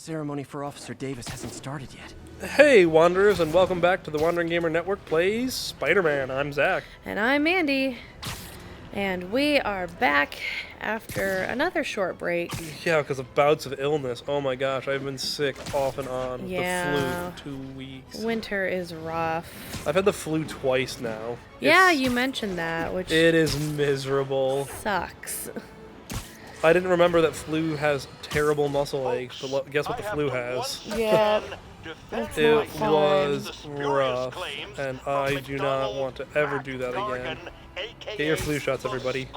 ceremony for Officer Davis hasn't started yet. Hey, Wanderers, and welcome back to the Wandering Gamer Network Plays Spider-Man. I'm Zack. And I'm Mandi. And we are back after another short break. Yeah, because of bouts of illness. Oh my gosh, I've been sick off and on with Yeah. the flu for 2 weeks. Winter is rough. I've had the flu twice now. Yeah, you mentioned that, which It is miserable. sucks. I didn't remember that flu has terrible muscle aches, but guess what the flu has? Yeah. That's It not fun. was rough, and I do not want to ever do that again. Get your flu shots, everybody.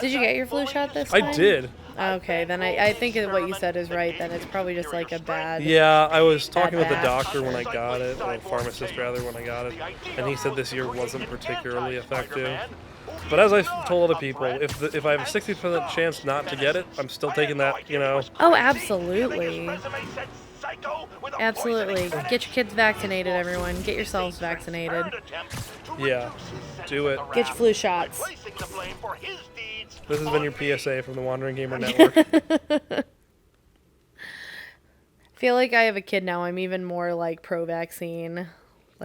Did you get your flu shot this I time? did. Okay, then I think that what you said is right. Then it's probably just like a bad... Yeah, I was talking with the batch. doctor when I got it, or the pharmacist rather when I got it, and he said this year wasn't particularly effective. But as I told other people, if I have a 60% chance not to get it, I'm still taking that, you know. Oh, absolutely. Absolutely. Get your kids vaccinated, everyone. Get yourselves vaccinated. Yeah, do it. Get your flu shots. This has been your PSA from the Wandering Gamer Network. I feel like I have a kid now. I'm even more like pro-vaccine.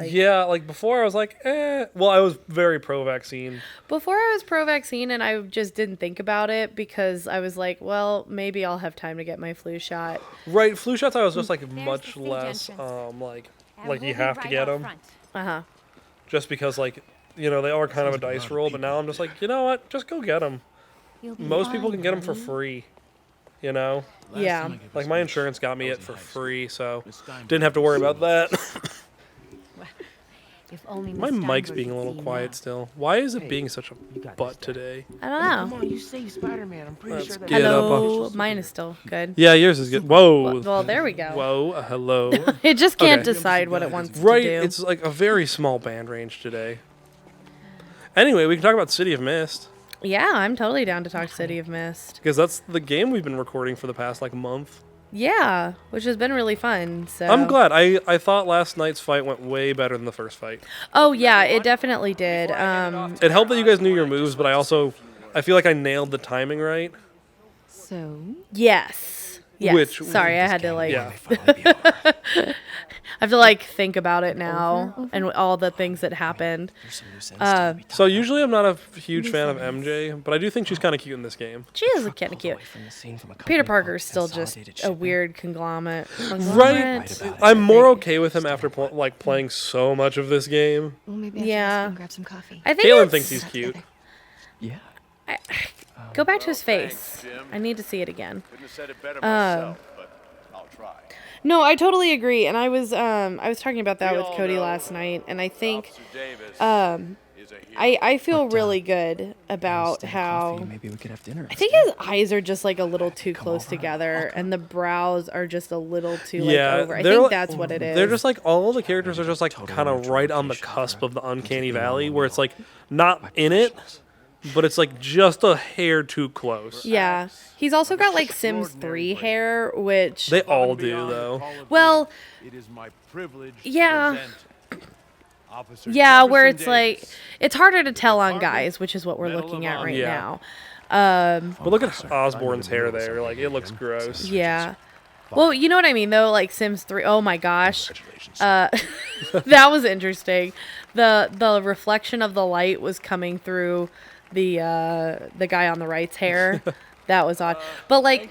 Yeah, like before I was like, eh. Well, I was very pro-vaccine. Before I was pro-vaccine and I just didn't think about it because I was like, well, maybe I'll have time to get my flu shot. Right, flu shots I was just like There's much the stage less, entrance. like you have to get them. Uh-huh. Just because, like, you know, they are kind of a dice roll, but now I'm just like, you know what, just go get them. Most people can get them for free, you know? Yeah. Like, my insurance got me it for free, so didn't have to worry about that. If only My Miss mic's Steinberg being a could little see you quiet now. still. Why is it being such a butt today? I don't know. Come on, you saved Spider-Man. I'm pretty Let's sure that. get up. Hello. Mine is still good. Yeah, yours is good. Whoa. Well, there we go. Whoa, hello. It just can't Okay. decide what it wants Right, to do. it's like a very small band range today. Anyway, we can talk about City of Mist, Yeah, I'm totally down to talk City of Mist. because that's the game we've been recording for the past, like, month. Yeah, which has been really fun. So I'm glad. I thought last night's fight went way better than the first fight. Oh yeah, it definitely did. It helped that you guys knew your moves, but I feel like I nailed the timing right. So, Yes. Yes. Which- Sorry, I had to like Yeah. I have to like think about it now and all the things that happened. So usually I'm not a huge fan of MJ, but I do think she's kind of cute in this game. She is kind of cute. Peter Parker's still just a weird conglomerate. Right? I'm more okay with him after playing so much of this game. well, maybe I Yeah. should grab some coffee. I think Caitlin it's- thinks he's cute. Yeah. Go back to his face. I need to see it again. Couldn't have said it better myself, but I'll try. No, I totally agree, and I was talking about that We with all Cody know last night, and I think Officer Davis is a hero. I feel really good about how Maybe we could have dinner. I think his eyes are just like a little too close together, and the brows are just a little too like Yeah, over. I they're think like- that's what it is. They're just like all the characters are just like kind of right on the cusp of the uncanny valley, where it's like not in it, but it's like just a hair too close. Yeah, he's also got like Sims 3 hair, which They all do though. well, It is my privilege Yeah. to present Officer yeah, where Jefferson it's like Davis. it's harder to tell on guys, which is what we're looking at right Yeah. now. But look at Osborn's hair there, like it looks gross. Yeah. Well, you know what I mean though, like Sims 3. Oh my gosh. That was interesting. The reflection of the light was coming through the guy on the right's hair. That was odd. But like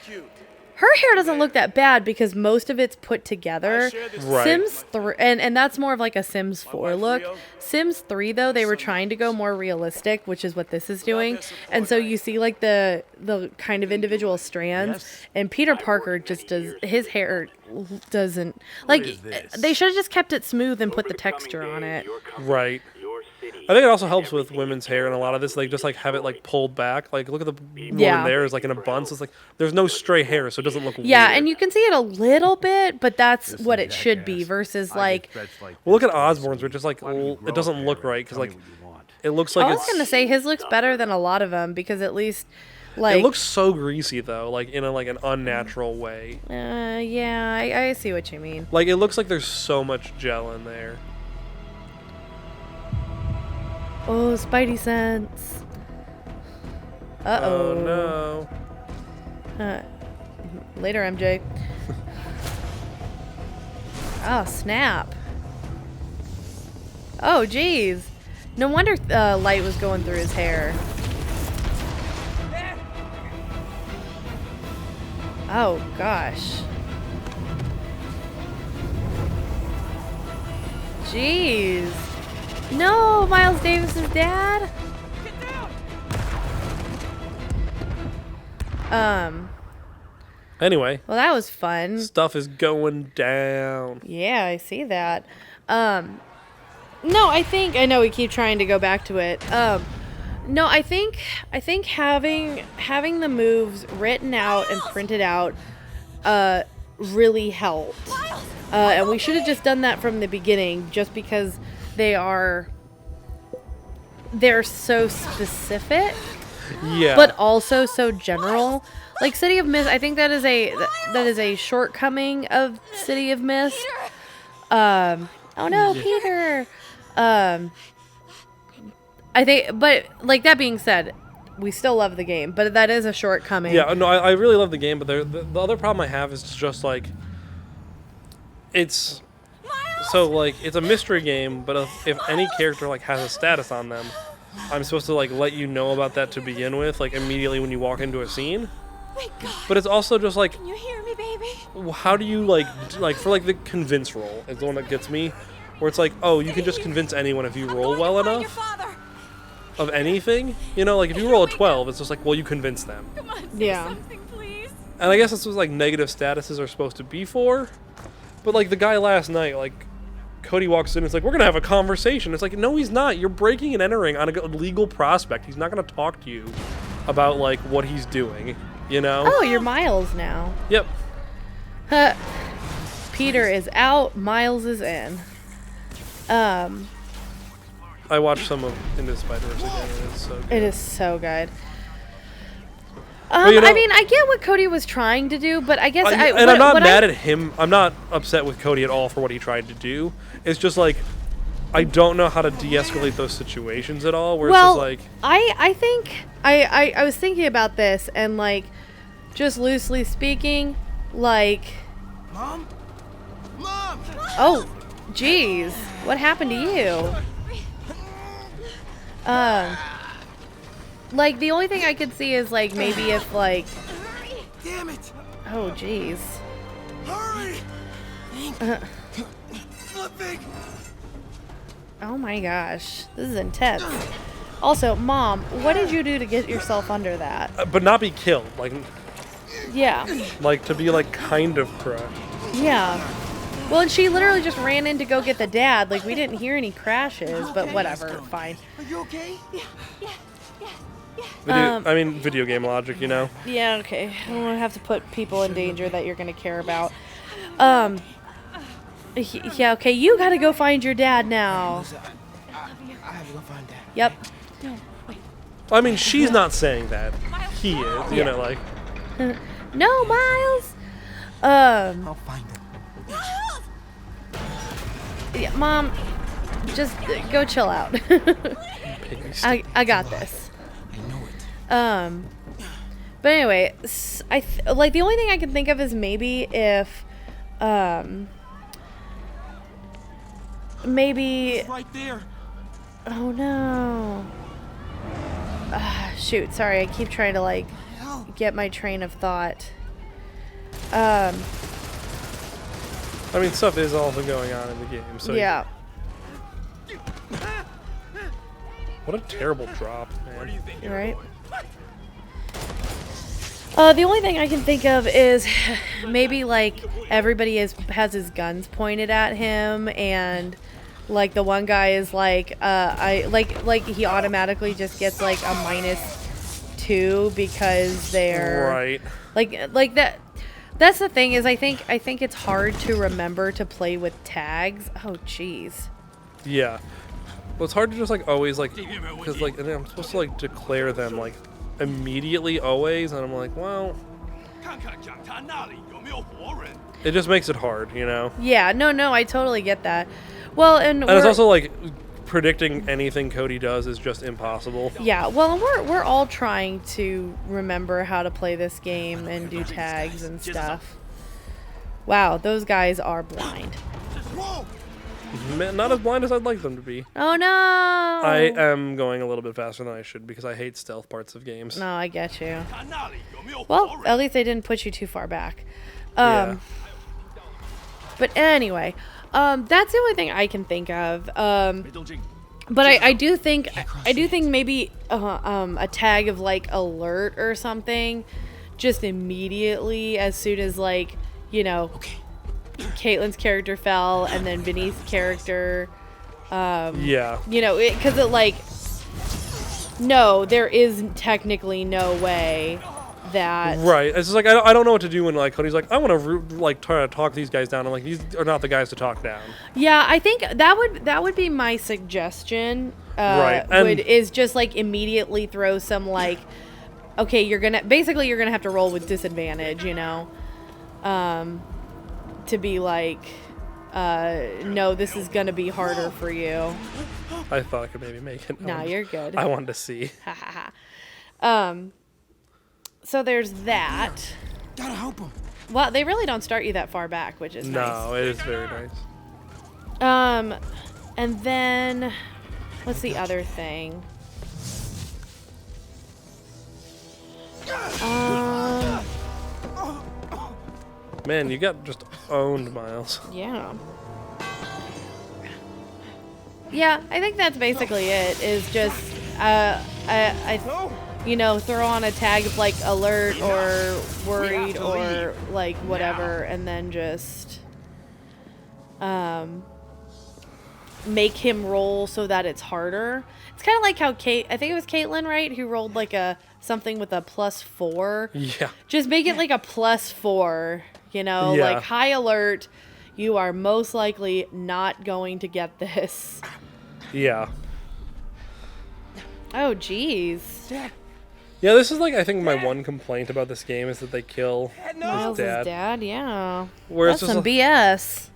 her hair doesn't look that bad because most of it's put together. Right. Sims 3 and that's more of like a Sims 4 look. Sims 3 though, they were trying to go more realistic, which is what this is doing. And so you see like the kind of individual strands, and Peter Parker just does his hair doesn't like they should have just kept it smooth and put the texture on it. Right. I think it also helps with women's hair and a lot of this. They just like have it like pulled back. Like look at the woman Yeah. there is like in a bun. So it's like there's no stray hair, so it doesn't look Yeah, weird. and you can see it a little bit, but that's what it should be versus like Well, look at Osborn's, where it just like it doesn't look right because like it looks like I was it's. gonna say his looks better than a lot of them because at least like It looks so greasy though, like in a like an unnatural way. yeah, I see what you mean. Like it looks like there's so much gel in there. Oh, Spidey sense. Oh no. Later, MJ. Oh, snap. Oh, jeez. No wonder light was going through his hair. Oh, gosh. Jeez. No, Miles Davis's dad? Anyway, Well, that was fun. stuff is going down. Yeah, I see that. No, I know we keep trying to go back to it. No, I think having the moves written out and printed out really helped. And we should have just done that from the beginning, just because they're so specific, Yeah. but also so general. Like City of Mist, I think that is a shortcoming of City of Mist. Oh no, Peter. I think, but like that being said, we still love the game, but that is a shortcoming. Yeah, no, I really love the game, but the other problem I have is just like it's so like it's a mystery game, but if any character like has a status on them, I'm supposed to like let you know about that to begin with, like immediately when you walk into a scene. But it's also just like, Can you hear me, baby? how do you like for like the convince roll is the one that gets me, where it's like, oh, you can just convince anyone if you roll well enough of anything, you know, like if you roll a 12, it's just like, well, you convince them. Yeah. And I guess that's what like negative statuses are supposed to be for. But like the guy last night, like Cody walks in and it's like, we're gonna have a conversation. It's like, no, he's not. You're breaking and entering on a legal prospect. He's not gonna talk to you about like what he's doing, you know? Oh, you're Miles now. Yep. Peter is out. Miles is in. I watched some of Into Spider-Verse again, and it's so good. It is so good. But, you know, I mean, I get what Cody was trying to do, but I guess I'm not mad at him. I'm not upset with Cody at all for what he tried to do. It's just like I don't know how to de-escalate those situations at all. Where it's just like I think I was thinking about this, and like just loosely speaking, like Mom? Mom! oh, geez, what happened to you? Like the only thing I could see is like maybe if like Damn it! oh geez. Hurry! Flipping! Oh my gosh, this is intense. Also, Mom, what did you do to get yourself under that? but not be killed, Yeah. like to be like kind of crushed. Yeah. Well, and she literally just ran in to go get the dad. Like, we didn't hear any crashes, but whatever, fine. Are you okay? Video game logic, you know. Yeah, okay. I don't want to have to put people in danger that you're going to care about. Yeah, okay, you gotta go find your dad now. I have to go find Dad. Yep. I mean, she's not saying that. He is, you know, like. No, Miles! I'll find him. Yeah, Mom, just go chill out. I got this. I know it. But anyway, like the only thing I can think of is maybe if, maybe. It's right there. Oh no. Shoot, sorry, I keep trying to like get my train of thought. I mean, stuff is also going on in the game, so. Yeah. What a terrible drop, man. You're right. The only thing I can think of is maybe like everybody has his guns pointed at him, and like the one guy is like like he automatically just gets like a -2 because they're Right. like that. That's the thing is I think it's hard to remember to play with tags. Oh jeez. Yeah. Well, it's hard to just like always like, because like, and then I'm supposed to like declare them like immediately always, and I'm like, well, it just makes it hard, you know. Yeah, no, I totally get that. Well, and And it's also like predicting anything Cody does is just impossible. Yeah, well, we're all trying to remember how to play this game and do tags and stuff. Wow, those guys are blind. Man, not as blind as I'd like them to be. Oh no! I am going a little bit faster than I should because I hate stealth parts of games. No, I get you. Well, at least they didn't put you too far back. Yeah. But anyway, that's the only thing I can think of. But I do think maybe a tag of like alert or something, just immediately as soon as like Caitlin's character fell and then Vinny's character. Yeah. Because it like no, there is technically no way that Right. It's just like I don't know what to do when like Cody's like I want to like try to talk these guys down. I'm like these are not the guys to talk down. Yeah, I think that would be my suggestion. Right. And Is just like immediately throw some like, okay, you're gonna have to roll with disadvantage, to be like, no, this is gonna be harder for you. I thought I could maybe make it. No, you're good. I wanted to see. So there's that. Gotta help him. Well, they really don't start you that far back, which is nice. No, it is very nice. And then what's the other thing? Man, you got just owned, Miles. Yeah. Yeah, I think that's basically it. Is just throw on a tag of like alert or worried or like whatever, and then just make him roll so that it's harder. It's kind of like how I think it was Caitlin, right, who rolled like something with a +4. Yeah. Just make it like a +4. Like high alert. You are most likely not going to get this. Yeah. Oh, jeez. Yeah, this is like I think my one complaint about this game is that they kill his Miles' dad. dad, yeah. Where That's it's just some BS.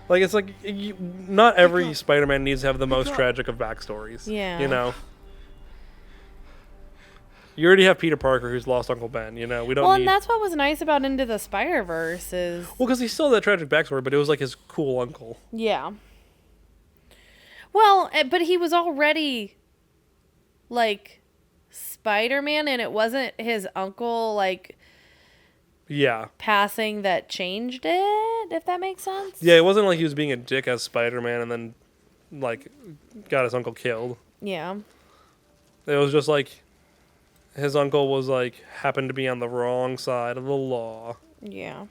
like it's like not every Spider-Man needs to have the most tragic of backstories. Yeah. You already have Peter Parker who's lost Uncle Ben. We don't Well, need. and that's what was nice about Into the Spider-Verse is... Well, because he still had that tragic backstory, but it was like his cool uncle. Yeah. Well, but he was already, like, Spider-Man, and it wasn't his uncle, like... Yeah. Passing that changed it, if that makes sense. Yeah, it wasn't like he was being a dick as Spider-Man and then, like, got his uncle killed. Yeah. It was just like his uncle was like happened to be on the wrong side of the law. Yeah.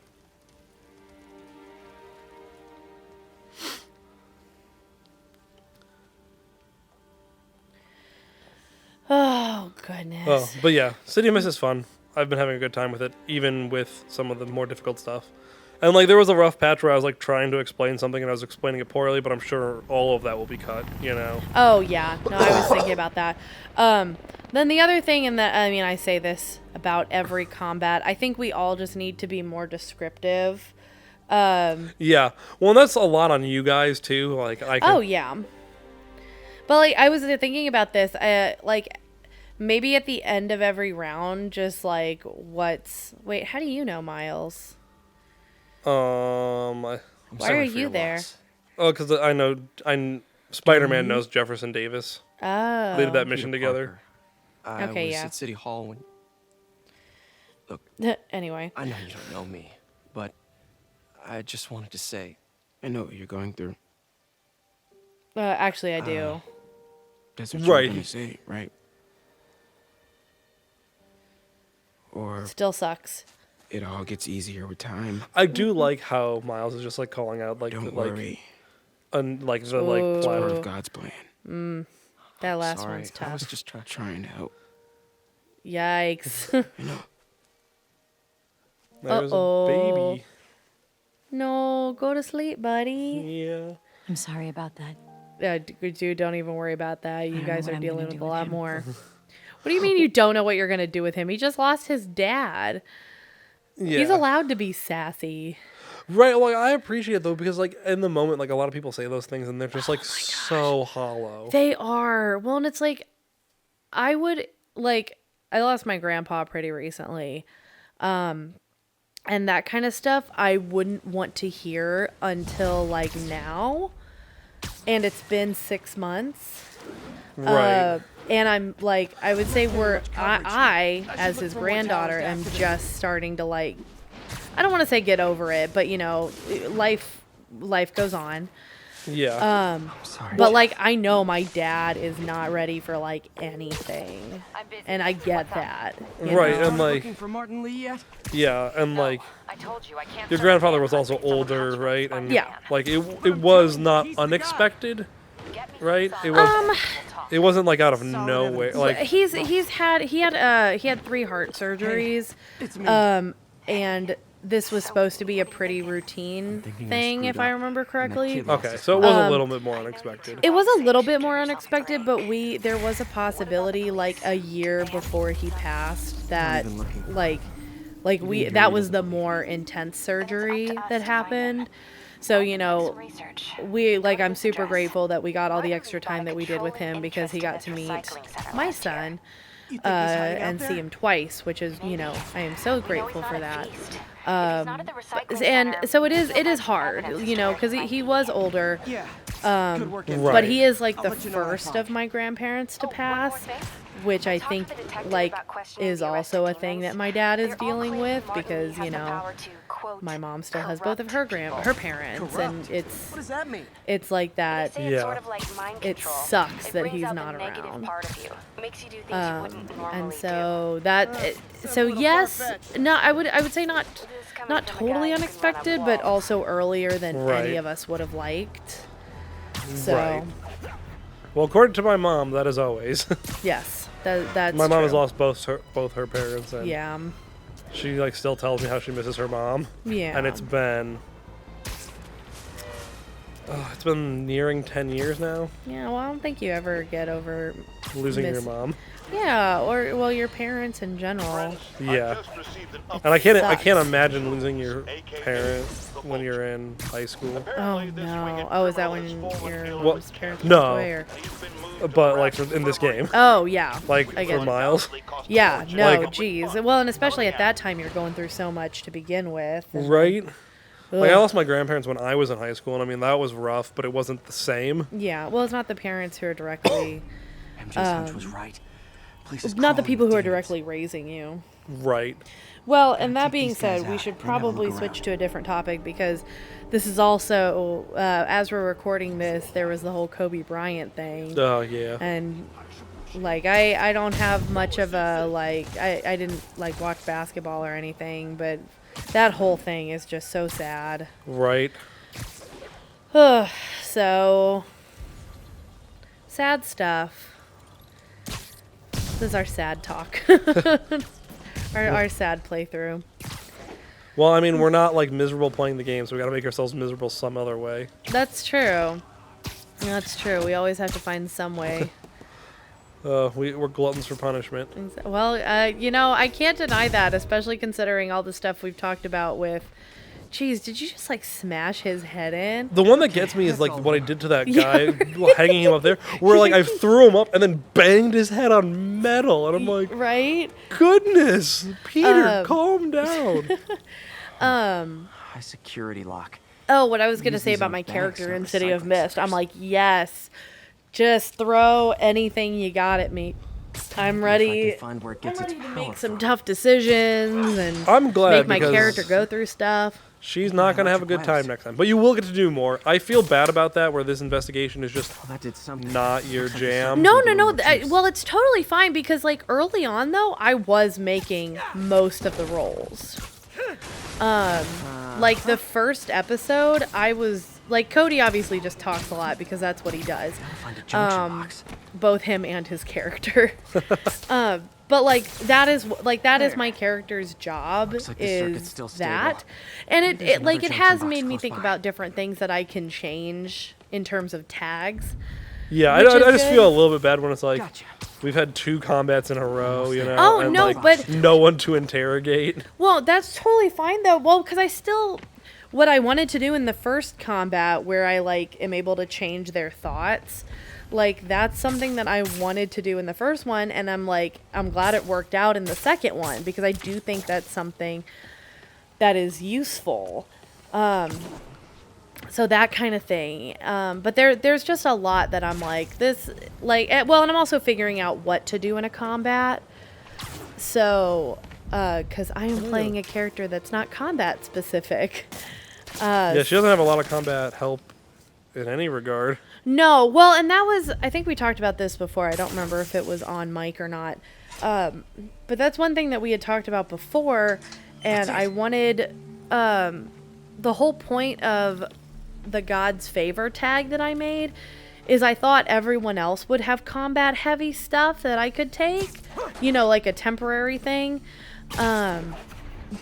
Oh, goodness. Oh, but yeah, City of Mist is fun. I've been having a good time with it, even with some of the more difficult stuff. And like there was a rough patch where I was like trying to explain something and I was explaining it poorly, but I'm sure all of that will be cut, Oh, yeah. No, I was thinking about that. Then the other thing, and that, I mean, I say this about every combat, I think we all just need to be more descriptive. Yeah. Well, and that's a lot on you guys too. Like Oh, yeah. But like I was thinking about this, like maybe at the end of every round, just like wait, how do you know, Miles? Why are you there? Oh, because I know Spider-Man knows Jefferson Davis. Oh. They did that mission together. I Okay, was yeah. at City Hall when... Look, Anyway. I know you don't know me, but I just wanted to say... I know what you're going through. Actually, I do. That's what Right. you're gonna say, right? Or Still sucks. it all gets easier with time. I do like how Miles is just like calling out like Don't the, like worry. like the Ooh. like It's part planet. of God's plan. That last Sorry, one's I was tough. just trying... Trying to help. Yikes. I know. There's Uh-oh. a baby. No, go to sleep, buddy. Yeah. I'm sorry about that. Dude, don't even worry about that. You don't know guys what are I'm dealing gonna with do a with lot him. more. What do you mean you don't know what you're going to do with him? He just lost his dad. Yeah. He's allowed to be sassy. Right, like I appreciate it though because like in the moment, like a lot of people say those things and they're just like so hollow. They are. Well, and it's like, I lost my grandpa pretty recently. And that kind of stuff I wouldn't want to hear until like now. And it's been 6 months. Right. And I'm like, I would say I as his granddaughter, am just starting to like, I don't want to say get over it, but you know, life goes on. Yeah. Sorry. But like, I know my dad is not ready for like anything, and I get that. You Right, know? and like, Looking for Martin Lee yet? yeah, and like, I told you I can't. your grandfather was also older, right? And Yeah. like it was not unexpected, right? It wasn't like out of nowhere. Like he had 3 heart surgeries, It's me. and this was supposed to be a pretty routine thinking I thing, screwed if I up. remember And that correctly. kid lost okay, his so it was a Um, little bit more unexpected. It was a little bit more unexpected, but there was a possibility like a year before he passed that even looking. that was the more intense surgery that happened. So, you know, I'm super grateful that we got all the extra time that we did with him because he got to meet my son and see him twice, which is, you know, I am so grateful for that. And so it is hard, you know, because he was older, Yeah. Good work, Right. but he is like I'll the let you know when I first find of my grandparents to pass, which I think like is also a thing that my dad is dealing with because, you know, my mom still has both of her parents, and What does that mean? it's like that. Yeah. It sucks that he's not around. And so yes, no, I would say not totally unexpected, but also earlier than any Right. of us would have liked. So Right. Well, according to my mom, that is always. yes, that's My mom has true. lost both her parents, and Yeah, she like still tells me how she misses her mom. yeah. And it's been nearing 10 years now, Yeah, well, I don't think you ever get over losing your miss- mom. Yeah, or well, your parents in general. Yeah. And I can't sucks. imagine losing your parent when you're in high school. Oh no! Oh, is that when your Well, mom's parents no. passed away? Or? But like in this game, Oh yeah. like I for get it. Miles. Yeah, no, Like- geez. Well, and especially at that time, you're going through so much to begin with. and- Right? Like I Ugh. lost my grandparents when I was in high school, and I mean that was rough, but it wasn't the same. Yeah, well, it's not the parents who are directly, MJ's hunch was right. Place is not the crawling people with who are demons. directly raising you. Right. Well, and that keep being these guys said, we out. should They never probably look switch around. to a different topic because this is also, as we're recording this, there was the whole Kobe Bryant thing. Oh yeah. And like I don't have much of a like I didn't like watch basketball or anything, but that whole thing is just so sad. Right. So sad stuff. This is our sad talk. our sad playthrough. Well, I mean, we're not like miserable playing the game, so we got to make ourselves miserable some other way. That's true. That's true. We always have to find some way. We're gluttons for punishment. Well, you know, I can't deny that, especially considering all the stuff we've talked about with. Jeez, did you just like smash his head in? The one that gets me is like what I did to that guy hanging him up there, where like I threw him up and then banged his head on metal, and I'm like, Right? goodness, Peter, calm down. High security lock. Oh, what I was gonna Use say these about on my bags character or in City of recycling Mist, I'm centers. like, yes, just throw anything you got at me. I'm If I ready. can find where it I'm gets its ready to power make some from. tough decisions and I'm glad make my because character go through stuff. she's not gonna have a good time next time, but you will get to do more. I feel bad about that, where this investigation is just Well, that did something. not your Looks like the jam. No, Something no, no. with juice. Well, it's totally fine because, like, early on, though, I was making most of the roles. Like, the first episode, I was... Like, Cody obviously just talks a lot because that's what he does. Find a junction box. Both him and his character. But, like, that is my character's job, Looks like the circuit's is still stable. that. And it There's like, another it has junction made box me close think by. about different things that I can change in terms of tags. Yeah, Which is I just good. feel a little bit bad when it's like Gotcha. we've had 2 combats in a row, you know, Oh, and no, like but- no one to interrogate. Well, that's totally fine though. Well, because what I wanted to do in the first combat where I like am able to change their thoughts, like that's something that I wanted to do in the first one, and I'm glad it worked out in the second one because I do think that's something that is useful. So that kind of thing. But there's just a lot that I'm like this, like, well, and I'm also figuring out what to do in a combat. So, because I am playing a character that's not combat specific. Yeah, she doesn't have a lot of combat help in any regard. No, well, and that was, I think we talked about this before. I don't remember if it was on mic or not. But that's one thing that we had talked about before, and I wanted, the whole point of the God's Favor tag that I made is I thought everyone else would have combat heavy stuff that I could take, you know, like a temporary thing.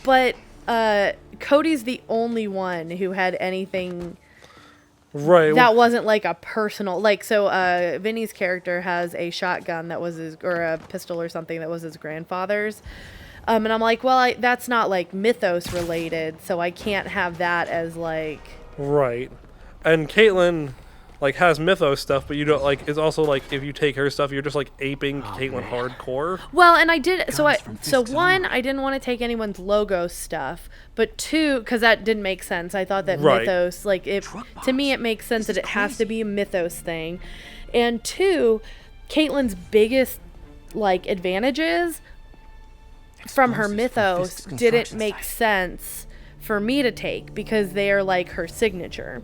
But Cody's the only one who had anything Right. that wasn't like a personal, like, so Vinny's character has a shotgun that was his, or a pistol or something that was his grandfather's. And I'm like, well, that's not like mythos related, so I can't have that as like... Right. And Caitlyn, like, has mythos stuff, but you don't, like, it's also like, if you take her stuff, you're just like aping Caitlyn hardcore. Well, and I did, so Fisk's one, I didn't want to take anyone's logo stuff, but two, because that didn't make sense. I thought that Right. mythos, like, to me, it makes sense that it has to be a mythos thing. And two, Caitlyn's biggest, like, advantages from her Explosives from mythos Fisk's didn't construction make site. sense for me to take because they are like her signature.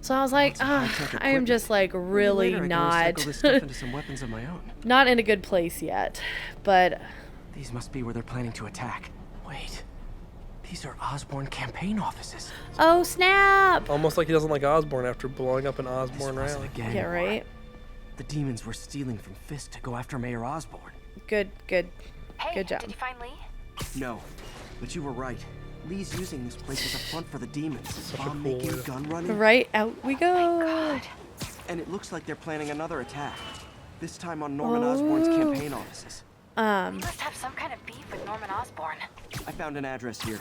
So I was like, high-tech I am just like really Later, I can not recycle this stuff into some weapons of my own. not in a good place yet. But These must be where they're planning to attack. Wait. These are Osborne campaign offices. oh snap! Almost like he doesn't like Osborne after blowing up an This Osborne wasn't rally. a gang Yeah, war. right. The demons were stealing from Fisk to go after Mayor Osborne. Good Hey, Good job. did you find Lee? No, but you were right. Lee's using this place as a front for the demons. a Bomb cool making, way. gun running. Right, out we go. God. And it looks like they're planning another attack. This time on Norman Osborn's campaign offices. We must have some kind of beef with Norman Osborn. I found an address here.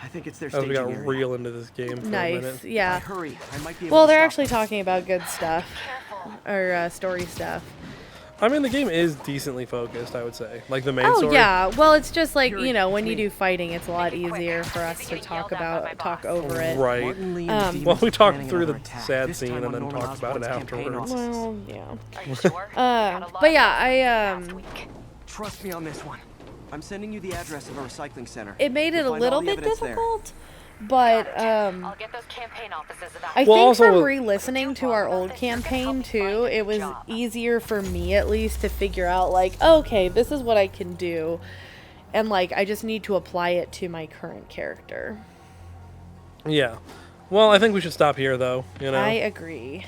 I think it's their As we staging got area. real into this game for a Nice, minute. yeah. Hurry, I might be able Well, to they're stop actually them. talking about good stuff Careful. or story stuff. I mean, the game is decently focused, I would say. Like, the main Oh story. yeah, well it's just like, Yuri, you know, when you me. do fighting, it's a lot Make it quick. easier for I'm us busy to getting talk yelled at by my talk boss. over it. Right. Martin Lee and the Well, demons we are talked planning through the another attack, sad this scene time and on then Norman talked about it Osborn's campaign afterwards. offices. Well, yeah. Are you sure? We had a lot But of yeah, last week. Trust me on this one. I'm sending you the address of a recycling center. it made it You'll a find all little the bit evidence there. difficult, but I'll get those campaign offices about I Well, think also from with- re-listening to our old campaign too, it was easier for me at least to figure out like, okay, this is what I can do, and like I just need to apply it to my current character. Yeah. Well, I think we should stop here, though, you know? I agree.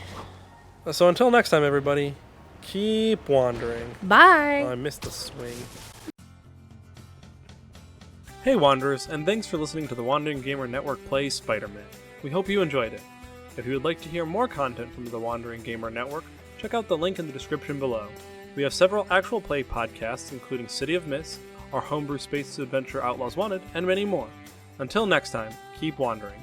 So until next time, everybody, keep wandering. Bye. Oh, I missed the swing. Hey Wanderers, and thanks for listening to the Wandering Gamer Network play Spider-Man. We hope you enjoyed it. If you would like to hear more content from the Wandering Gamer Network, check out the link in the description below. We have several actual play podcasts, including City of Mist, our homebrew space adventure Outlaws Wanted, and many more. Until next time, keep wandering.